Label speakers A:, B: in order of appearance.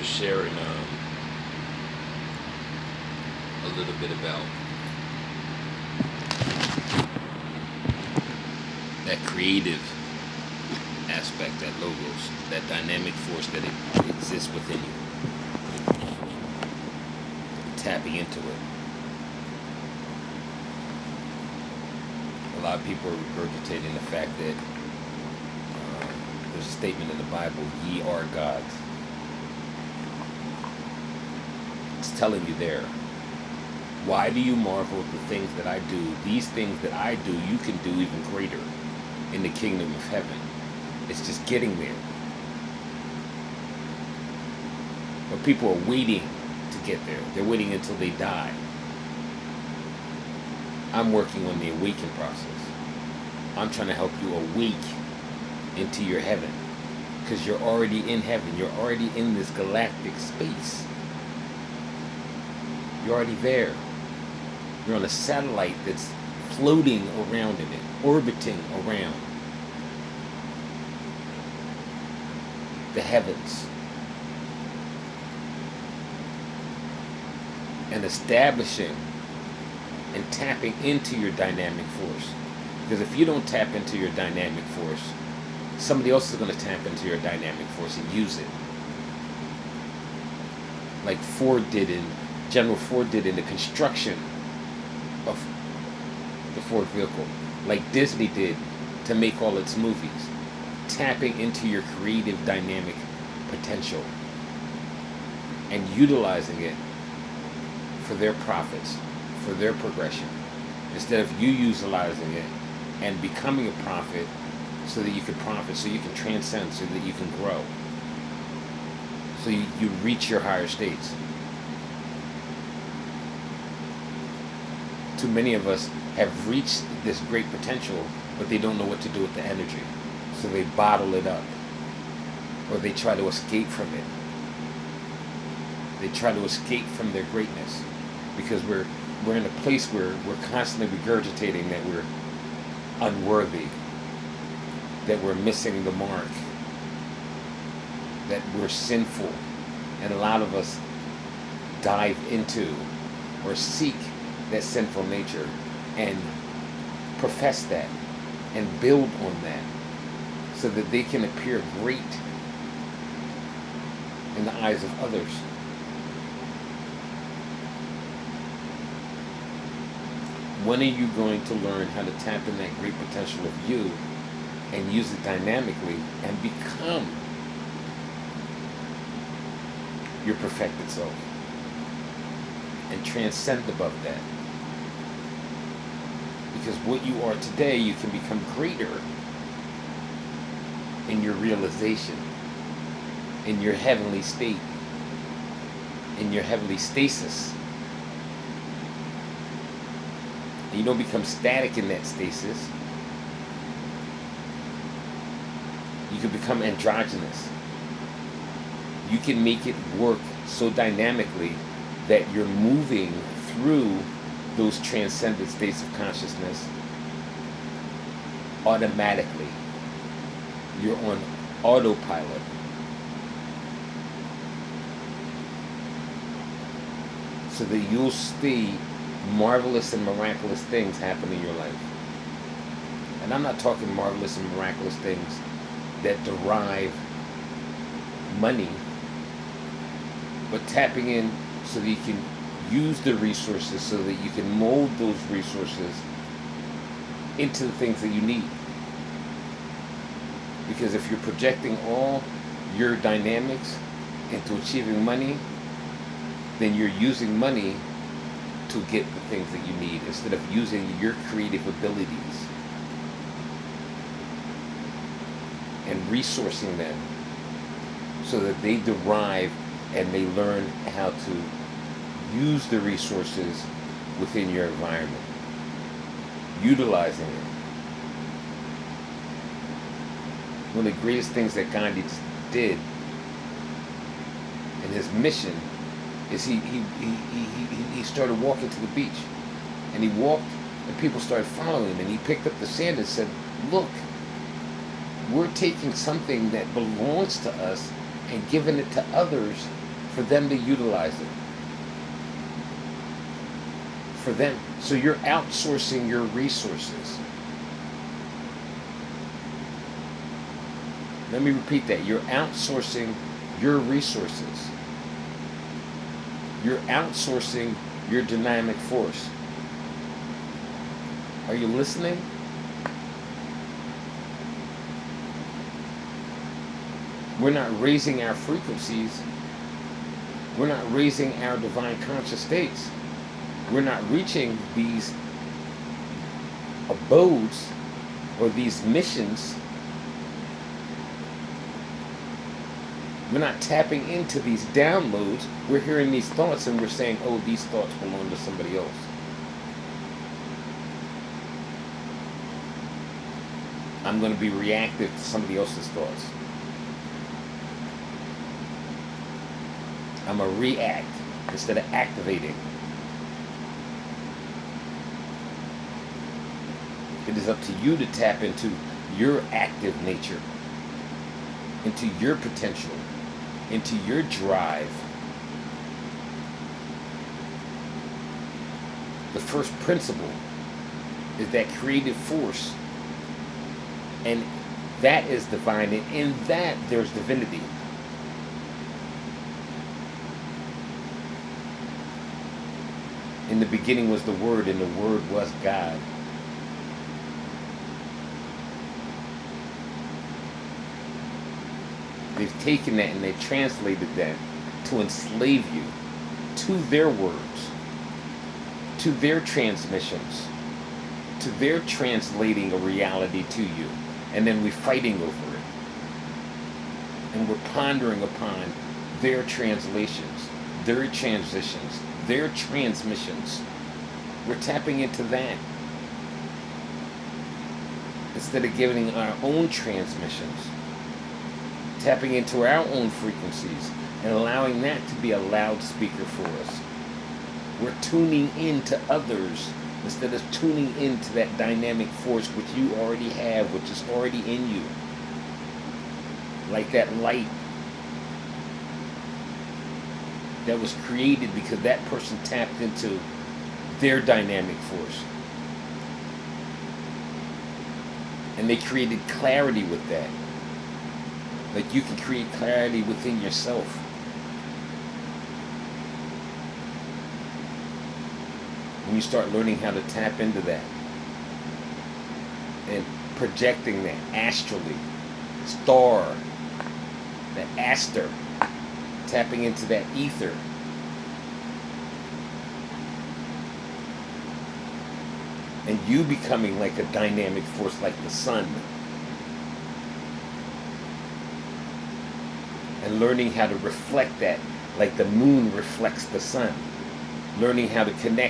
A: just sharing a little bit about that creative aspect, that logos, that dynamic force that exists within you. Tapping into it. A lot of people are regurgitating the fact that there's a statement in the Bible, ye are gods. It's telling you there. Why do you marvel at the things that I do? These things that I do, you can do even greater in the kingdom of heaven. It's just getting there. But people are waiting to get there. They're waiting until they die. I'm working on the awaken process. I'm trying to help you awake into your heaven. Because you're already in heaven. You're already in this galactic space. You're already there. You're on a satellite that's floating around in it, orbiting around the heavens. And establishing and tapping into your dynamic force. Because if you don't tap into your dynamic force, somebody else is going to tap into your dynamic force and use it. Like General Ford did in the construction of the Ford vehicle. Like Disney did to make all its movies. Tapping into your creative dynamic potential and utilizing it for their profits, for their progression, instead of you utilizing it and becoming a prophet so that you can profit, so you can transcend, so that you can grow, so you reach your higher states. Too many of us have reached this great potential, but they don't know what to do with the energy, so they bottle it up, or they try to escape from it. They try to escape from their greatness, because we're in a place where we're constantly regurgitating that we're unworthy, that we're missing the mark, that we're sinful. And a lot of us dive into or seek that sinful nature and profess that and build on that so that they can appear great in the eyes of others. When are you going to learn how to tap in that great potential of you and use it dynamically and become your perfected self and transcend above that? Because what you are today, you can become greater in your realization, in your heavenly state, in your heavenly stasis. You don't become static in that stasis. You can become androgynous. You can make it work so dynamically that you're moving through those transcendent states of consciousness automatically. You're on autopilot. So that you'll see marvelous and miraculous things happen in your life. And I'm not talking marvelous and miraculous things that derive money, but tapping in so that you can use the resources, so that you can mold those resources into the things that you need. Because if you're projecting all your dynamics into achieving money, then you're using money to get the things that you need instead of using your creative abilities and resourcing them so that they derive and they learn how to use the resources within your environment, utilizing it. One of the greatest things that Gandhi did in his mission is he started walking to the beach, and he walked, and people started following him, and he picked up the sand and said, "Look, we're taking something that belongs to us and giving it to others for them to utilize it. For them. So you're outsourcing your resources. Let me repeat that. You're outsourcing your resources. You're outsourcing your dynamic force. Are you listening? We're not raising our frequencies. We're not raising our divine conscious states. We're not reaching these abodes or these missions. We're not tapping into these downloads. We're hearing these thoughts and we're saying, oh, these thoughts belong to somebody else. I'm going to be reactive to somebody else's thoughts. I'm going to react instead of activating. It is up to you to tap into your active nature, into your potential, into your drive. The first principle is that creative force, and that is divine, and in that there's divinity. In the beginning was the Word, and the Word was God. They've taken that and they've translated that to enslave you to their words, to their transmissions, to their translating a reality to you. And then we're fighting over it. And we're pondering upon their translations, their transitions, their transmissions. We're tapping into that instead of giving our own transmissions. Tapping into our own frequencies and allowing that to be a loudspeaker for us. We're tuning in to others instead of tuning into that dynamic force which you already have, which is already in you. Like that light that was created because that person tapped into their dynamic force. And they created clarity with that. Like you can create clarity within yourself. When you start learning how to tap into that and projecting that astrally, star, that aster, tapping into that ether. And you becoming like a dynamic force like the sun. And learning how to reflect that like the moon reflects the sun. Learning how to connect